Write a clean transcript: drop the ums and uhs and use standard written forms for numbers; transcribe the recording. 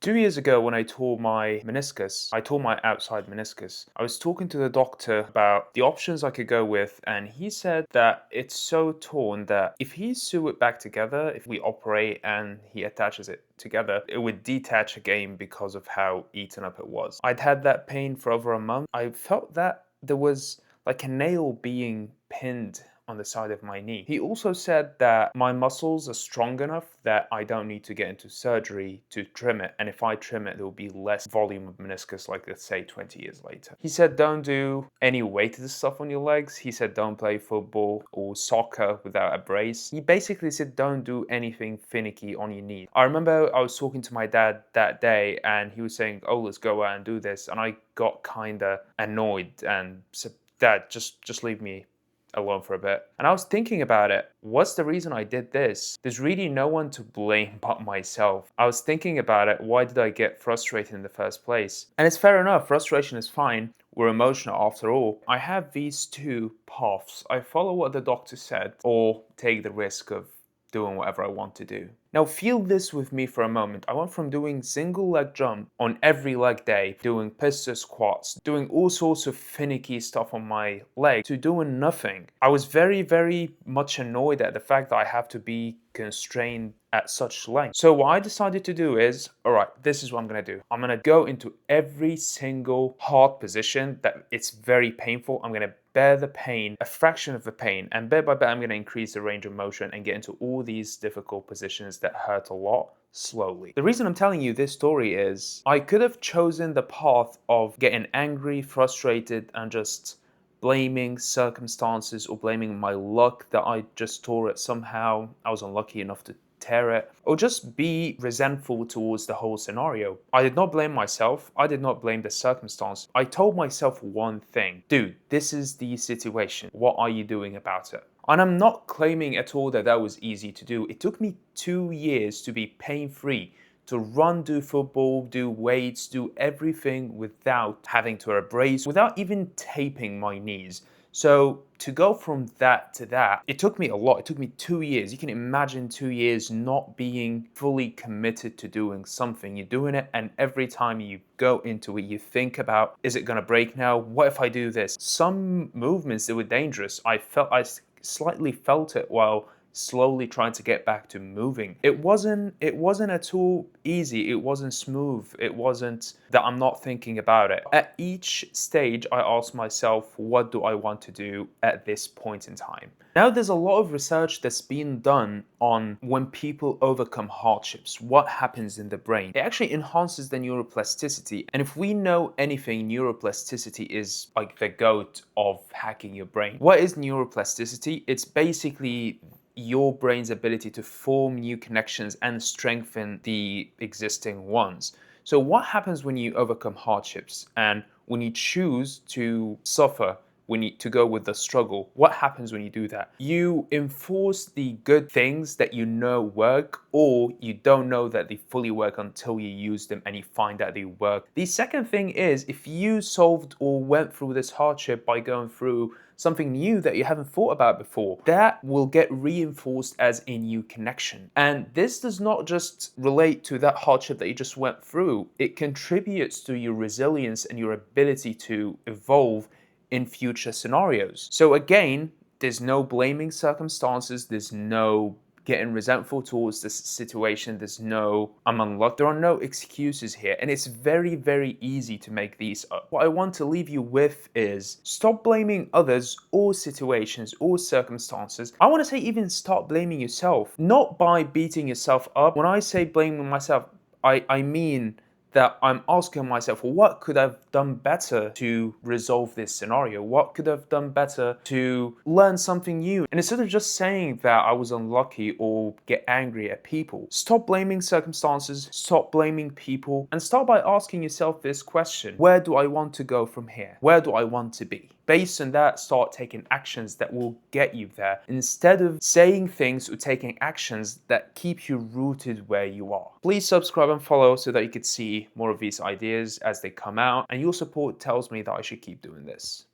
2 years ago, when I tore my meniscus, I tore my outside meniscus. I was talking to the doctor about the options I could go with, and he said that it's so torn that if he sew it back together, if we operate and he attaches it together, it would detach again because of how eaten up it was. I'd had that pain for over a month. I felt that there was like a nail being pinned on the side of my knee. He also said that my muscles are strong enough that I don't need to get into surgery to trim it. And if I trim it, there will be less volume of meniscus, like let's say 20 years later. He said don't do any weighted stuff on your legs. He said don't play football or soccer without a brace. He basically said don't do anything finicky on your knee. I remember I was talking to my dad that day and he was saying, oh, let's go out and do this. And I got kind of annoyed and said, Dad, just leave me alone for a bit. And I was thinking about it. What's the reason I did this? There's really no one to blame but myself. I was thinking about it. Why did I get frustrated in the first place? And it's fair enough. Frustration is fine. We're emotional after all. I have these two paths. I follow what the doctor said or take the risk of doing whatever I want to do. Now feel this with me for a moment. I went from doing single leg jump on every leg day, doing pistol squats, doing all sorts of finicky stuff on my leg to doing nothing. I was very much annoyed at the fact that I have to be constrained at such length. So what I decided to do is, all right, this is what I'm gonna do. I'm gonna go into every single hard position that it's very painful. I'm gonna bear the pain, a fraction of the pain, and bit by bit I'm gonna increase the range of motion and get into all these difficult positions that hurt a lot slowly. The reason I'm telling you this story is I could have chosen the path of getting angry, frustrated, and just blaming circumstances or blaming my luck that I just tore it somehow. I was unlucky enough to tear it, or just be resentful towards the whole scenario. I did not blame myself. I did not blame the circumstance. I told myself one thing: dude, this is the situation. What are you doing about it? And I'm not claiming at all that that was easy to do. It took me 2 years to be pain-free, to run, do football, do weights, do everything without having to wear a brace, without even taping my knees. So to go from that to that, it took me a lot. It took me 2 years. You can imagine 2 years not being fully committed to doing something. You're doing it, and every time you go into it, you think about, is it gonna break now? What if I do this? Some movements that were dangerous, I slightly felt it while slowly trying to get back to moving. It wasn't at all easy. It wasn't smooth. It wasn't that I'm not thinking about it. At each stage, I asked myself, what do I want to do at this point in time? Now, there's a lot of research that's been done on when people overcome hardships, what happens in the brain. It actually enhances the neuroplasticity. And if we know anything, neuroplasticity is like the goat of hacking your brain. What is neuroplasticity? It's basically your brain's ability to form new connections and strengthen the existing ones. So what happens when you overcome hardships and when you choose to suffer, when you to go with the struggle? What happens when you do that? You enforce the good things that you know work, or you don't know that they fully work until you use them and you find out they work. The second thing is, if you solved or went through this hardship by going through something new that you haven't thought about before, that will get reinforced as a new connection. And this does not just relate to that hardship that you just went through. It contributes to your resilience and your ability to evolve in future scenarios. So again, there's no blaming circumstances, there's no getting resentful towards this situation, there's no I'm unlucky. There are no excuses here, and it's very easy to make these up. What I want to leave you with is stop blaming others or situations or circumstances. I want to say even start blaming yourself, not by beating yourself up. When I say blaming myself, I mean that I'm asking myself, well, what could I have done better to resolve this scenario? What could I have done better to learn something new? And instead of just saying that I was unlucky or get angry at people, stop blaming circumstances, stop blaming people, and start by asking yourself this question: where do I want to go from here? Where do I want to be? Based on that, start taking actions that will get you there, instead of saying things or taking actions that keep you rooted where you are. Please subscribe and follow so that you can see more of these ideas as they come out, and your support tells me that I should keep doing this.